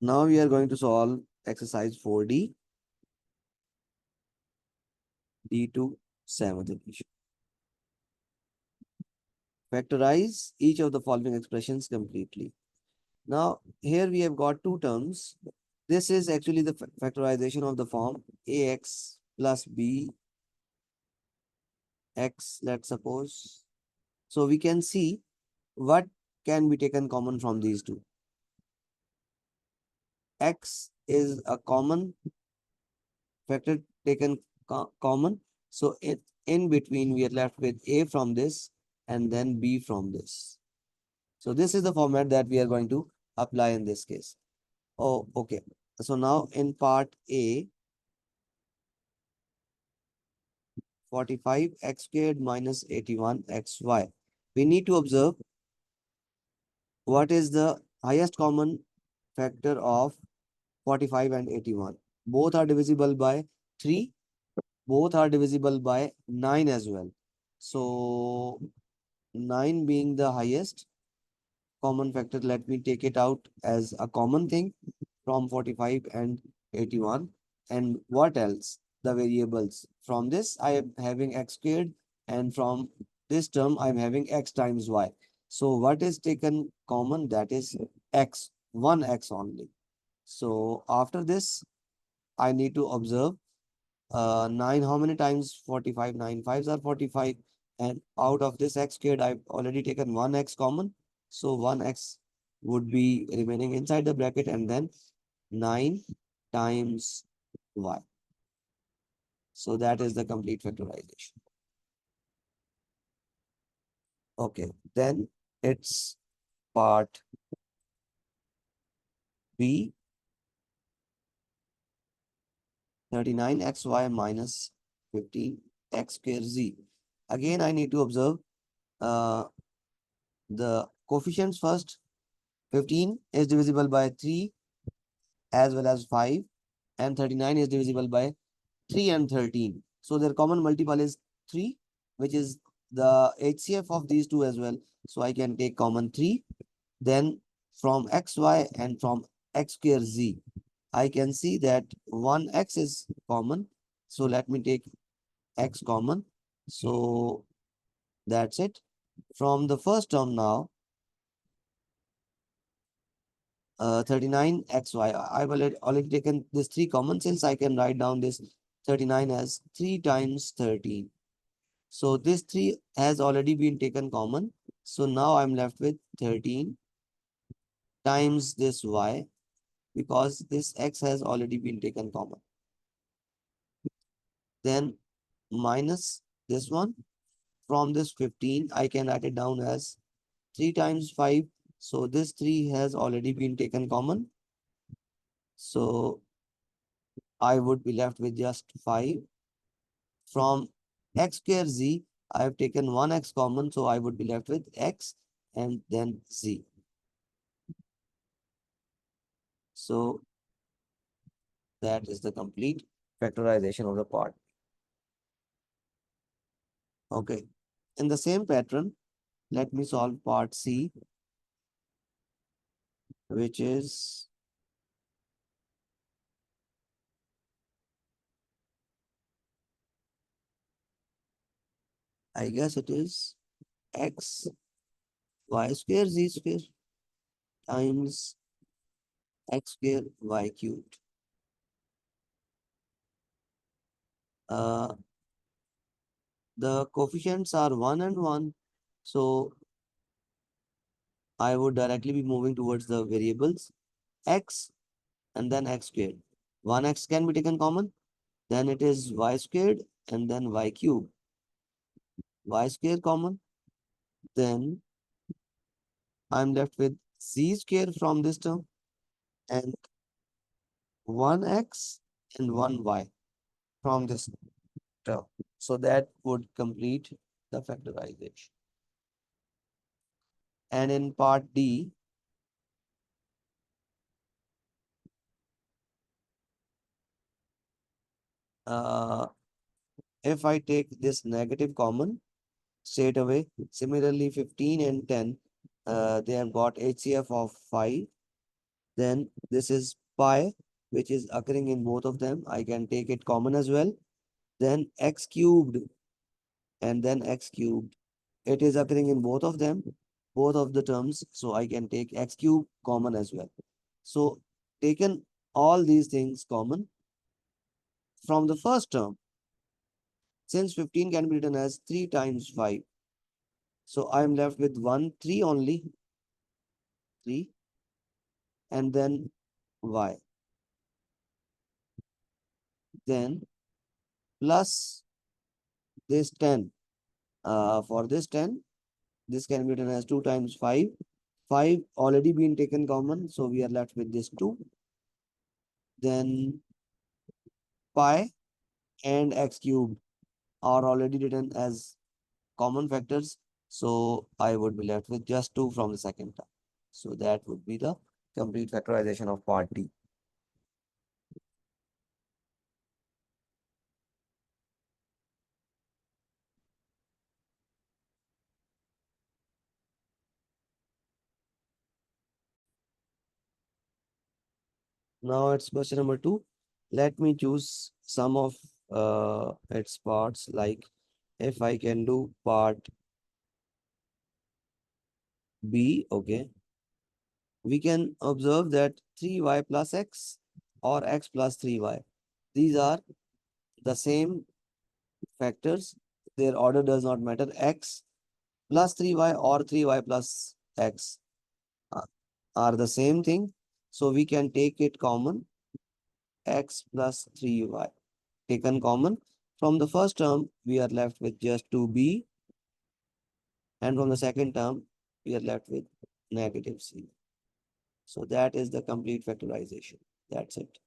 Now we are going to solve exercise 4D, D2 seventh equation. Factorize each of the following expressions completely. Now, here we have got two terms. This is actually the factorization of the form ax plus b x, let's suppose. So we can see what can be taken common from these two. X is a common factor taken common. So in between, we are left with a from this and then b from this. So this is the format that we are going to apply in this case. Oh, okay. So now in part A, 45 x squared minus 81 xy. We need to observe what is the highest common factor of 45 and 81. Both are divisible by 3. Both are divisible by 9 as well. So 9 being the highest common factor, let me take it out as a common thing from 45 and 81. And what else? The variables. From this, I am having x squared, and from this term, I am having x times y. So what is taken common? That is x, one x only. So after this, I need to observe 9, how many times 45? 9 fives are 45. And out of this x squared, I've already taken 1x common. So 1x would be remaining inside the bracket, and then 9 times y. So that is the complete factorization. Okay, then it's part B, 39xy minus 15x square z. Again, I need to observe uh, the coefficients first. 15 is divisible by 3 as well as 5, and 39 is divisible by 3 and 13. So their common multiple is 3, which is the HCF of these two as well. So I can take common 3. Then from xy and from x square z, I can see that 1x is common. So let me take x common. So that's it. From the first term now, 39 xy. I've already taken this 3 common, since I can write down this 39 as 3 times 13. So this 3 has already been taken common. So now I'm left with 13 times this y, because this x has already been taken common. Then minus this one. From this 15, I can write it down as 3 times 5. So this 3 has already been taken common. So I would be left with just 5. From x square z, I have taken 1x common, so I would be left with x and then z. So that is the complete factorization of the part. Okay. In the same pattern, let me solve part C, which is I guess it is x y square z square times x square y cubed. Uh, the coefficients are 1 and 1. So I would directly be moving towards the variables x and then x squared. 1x can be taken common. Then it is y squared and then y cubed. Y square common. Then I'm left with z square from this term and 1x and 1y from this term. So that would complete the factorization. And in part D, uh, if I take this negative common straight away, similarly 15 and 10, they have got HCF of 5. Then this is pi, which is occurring in both of them. I can take it common as well. Then x cubed and then x cubed. It is occurring in both of them, both of the terms. So I can take x cube common as well. So taken all these things common from the first term, since 15 can be written as 3 times 5. So I'm left with 1, 3 only, 3, and then y. Then plus this 10. For this 10, this can be written as 2 times 5. 5 already been taken common, so we are left with this 2. Then pi and x cubed are already written as common factors. So I would be left with just 2 from the second term. So that would be the complete factorization of part D. Now it's question number 2. Let me choose some of its parts, like if I can do part B, okay. We can observe that 3y plus x or x plus 3y. These are the same factors. Their order does not matter. X plus 3y or 3y plus x uh, are the same thing. So we can take it common. X plus 3y taken common. From the first term, we are left with just 2b. And from the second term, we are left with negative c. So that is the complete factorization. That's it.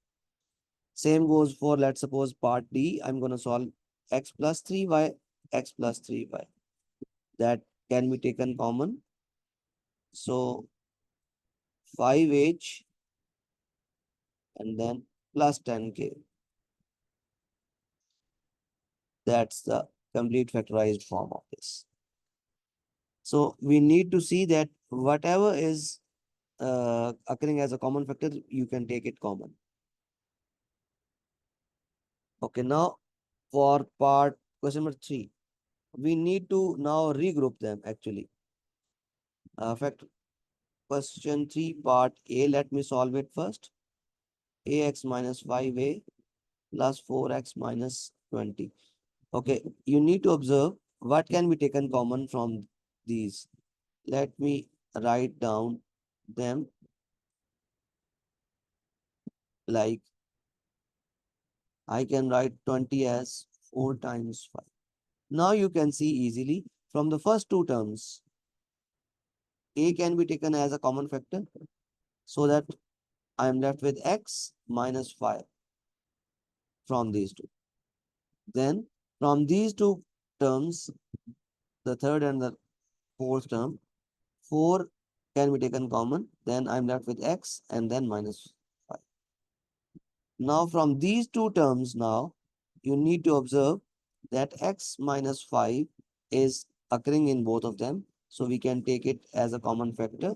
Same goes for, let's suppose, part D. I'm going to solve x plus 3y, x plus 3y. That can be taken common. So 5h and then plus 10k. That's the complete factorized form of this. So we need to see that whatever is occurring as a common factor, you can take it common. Okay, now for part question number 3, we need to now regroup them actually. Fact question 3 part A, let me solve it first. Ax minus 5a plus 4x minus 20. Okay, you need to observe what can be taken common from these. Let me write down them, like I can write 20 as 4 times 5. Now you can see easily from the first two terms, a can be taken as a common factor, so that I am left with x minus 5 from these two. Then from these two terms, the third and the fourth term, 4 can be taken common. Then I'm left with x and then minus 5. Now from these two terms, now you need to observe that x minus 5 is occurring in both of them. So we can take it as a common factor.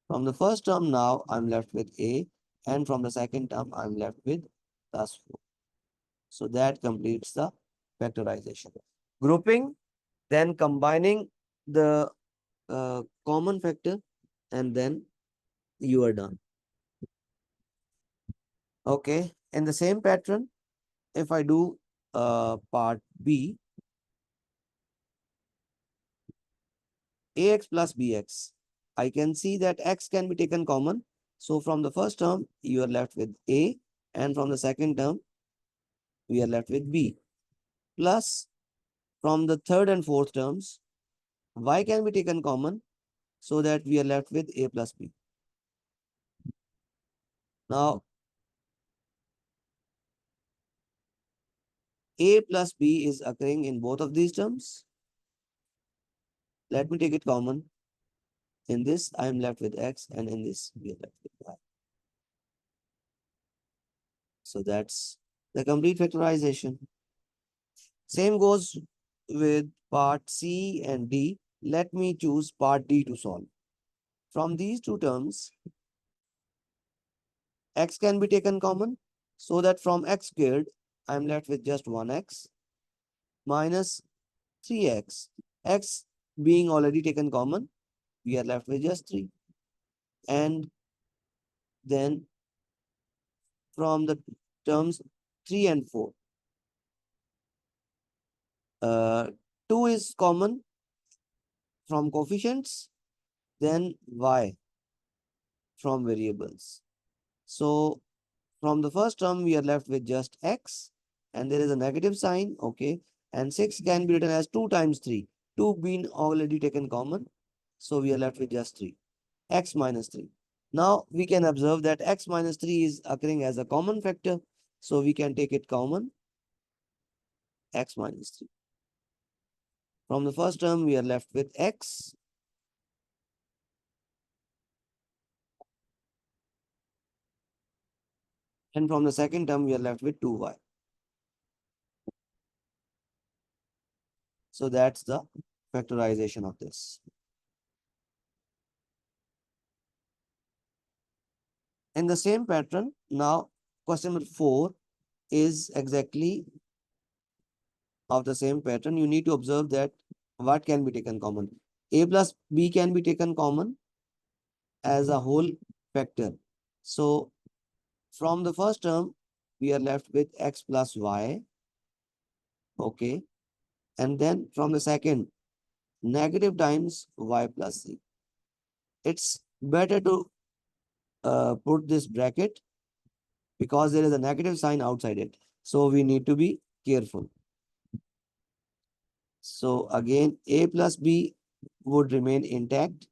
From the first term, now I'm left with a, and from the second term, I'm left with plus 4. So that completes the factorization. Grouping, then combining the common factor, and then you are done. Okay, in the same pattern, if I do part B, ax plus bx, I can see that x can be taken common. So from the first term, you are left with a, and from the second term, we are left with b. Plus, from the third and fourth terms, y can be taken common, so that we are left with a plus b. Now, a plus b is occurring in both of these terms. Let me take it common. In this, I am left with x, and in this, we are left with y. So that's the complete factorization. Same goes with part C and D. Let me choose part D to solve. From these two terms, x can be taken common, so that from x squared, I'm left with just 1x minus 3x. X being already taken common, we are left with just 3. And then from the terms 3 and 4, uh, 2 is common from coefficients, then y from variables. So from the first term, we are left with just x, and there is a negative sign, okay, and 6 can be written as 2 times 3, 2 being already taken common, so we are left with just 3, x minus 3. Now we can observe that x minus 3 is occurring as a common factor, so we can take it common, x minus 3. From the first term, we are left with x, and from the second term, we are left with 2y. So that's the factorization of this. In the same pattern, now question number 4 is exactly of the same pattern. You need to observe that what can be taken common. A plus B can be taken common as a whole factor. So from the first term, we are left with x plus y. Okay. And then from the second, negative times y plus z. It's better to put this bracket because there is a negative sign outside it. So we need to be careful. So again, a plus b would remain intact,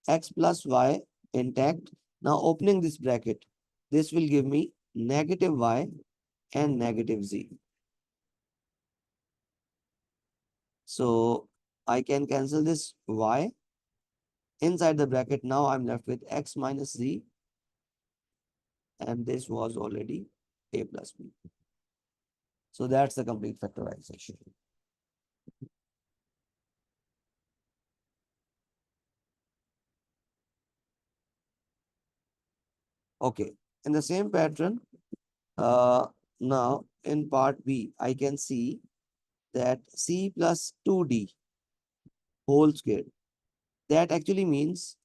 x plus y intact. Now opening this bracket, this will give me negative y and negative z. So I can cancel this y inside the bracket. Now I'm left with x minus z, and this was already a plus b. So that's the complete factorization. Okay, in the same pattern, now in part B, I can see that c plus 2d whole square. That actually means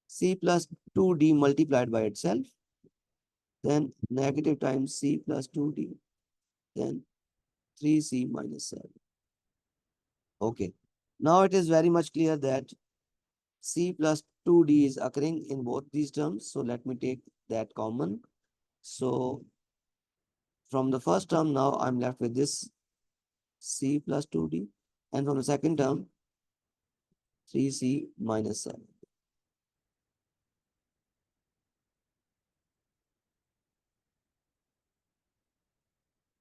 c plus 2d multiplied by itself, then negative times c plus 2d, then 3c minus 7. Okay, now it is very much clear that c plus 2d is occurring in both these terms. So let me take that common. So from the first term, now I'm left with this c plus 2d, and from the second term, 3c minus 7.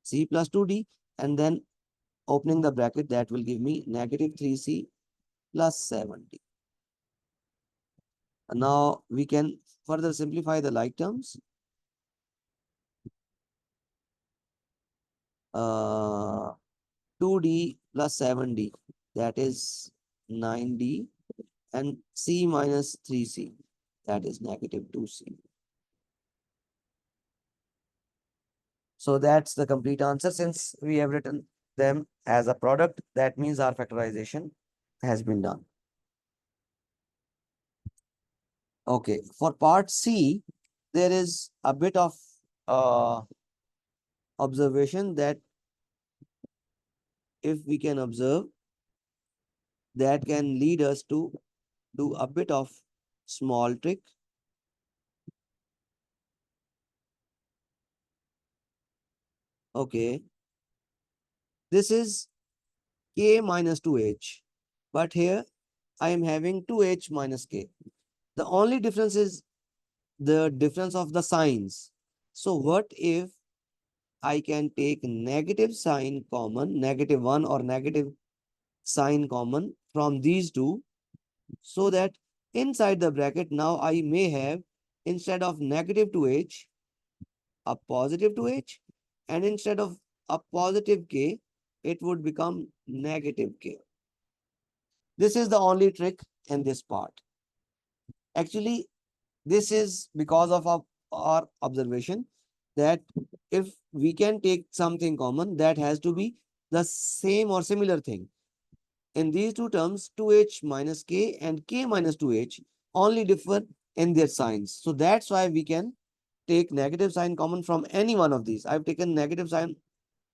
C plus 2d, and then opening the bracket, that will give me negative 3c plus 7d. Now we can further simplify the like terms. 2d plus 7d, that is 9d, and c minus 3c, that is negative 2c. So that's the complete answer. Since we have written them as a product, that means our factorization has been done. Okay, for part C, there is a bit of uh, observation that if we can observe, that can lead us to do a bit of small trick. Okay, this is k minus 2h, but here I am having 2h minus k. The only difference is the difference of the signs. So what if I can take negative sign common, negative 1 or negative sign common from these two, so that inside the bracket now I may have, instead of negative 2h, a positive 2h, and instead of a positive k, it would become negative k. This is the only trick in this part. Actually, this is because of our observation that if we can take something common, that has to be the same or similar thing. In these two terms, 2h minus k and k minus 2h only differ in their signs. So that's why we can take negative sign common from any one of these. I've taken negative sign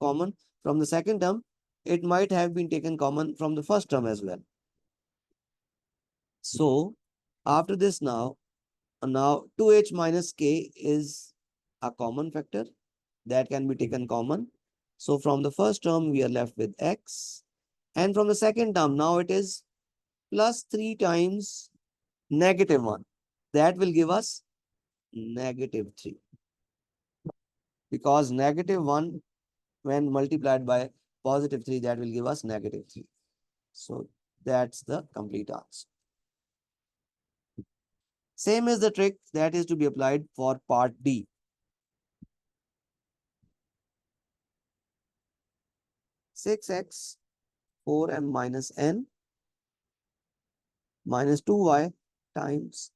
common from the second term. It might have been taken common from the first term as well. So after this now 2h minus k is a common factor that can be taken common. So from the first term, we are left with x. And from the second term, now it is plus 3 times negative 1. That will give us negative 3. Because negative 1, when multiplied by positive 3, that will give us negative 3. So that's the complete answer. Same is the trick that is to be applied for part D. 6x 4m minus n minus 2y times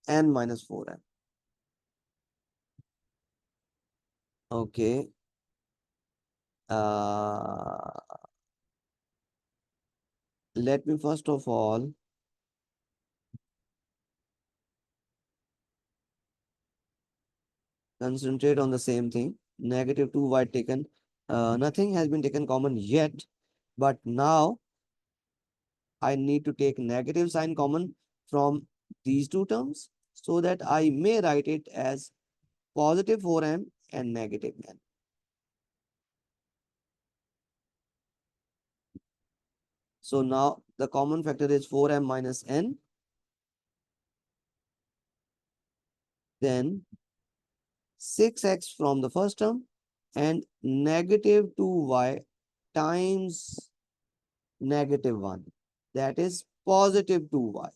n minus 4m. Okay. Let me first of all concentrate on the same thing. Negative 2y taken. Nothing has been taken common yet. But now I need to take negative sign common from these two terms so that I may write it as positive 4m and negative n. So now the common factor is 4m minus n. Then 6x from the first term and negative 2y times negative 1. That is positive 2y.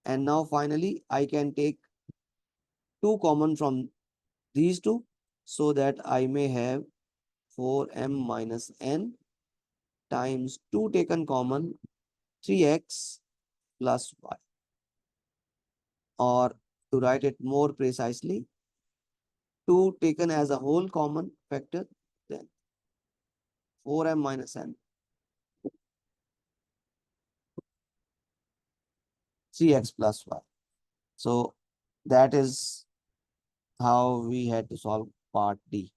And now finally, I can take 2 common from these two so that I may have 4m minus n times 2 taken common 3x plus y. Or to write it more precisely, 2 taken as a whole common factor, then 4m minus n 3x plus y. So that is how we had to solve part D.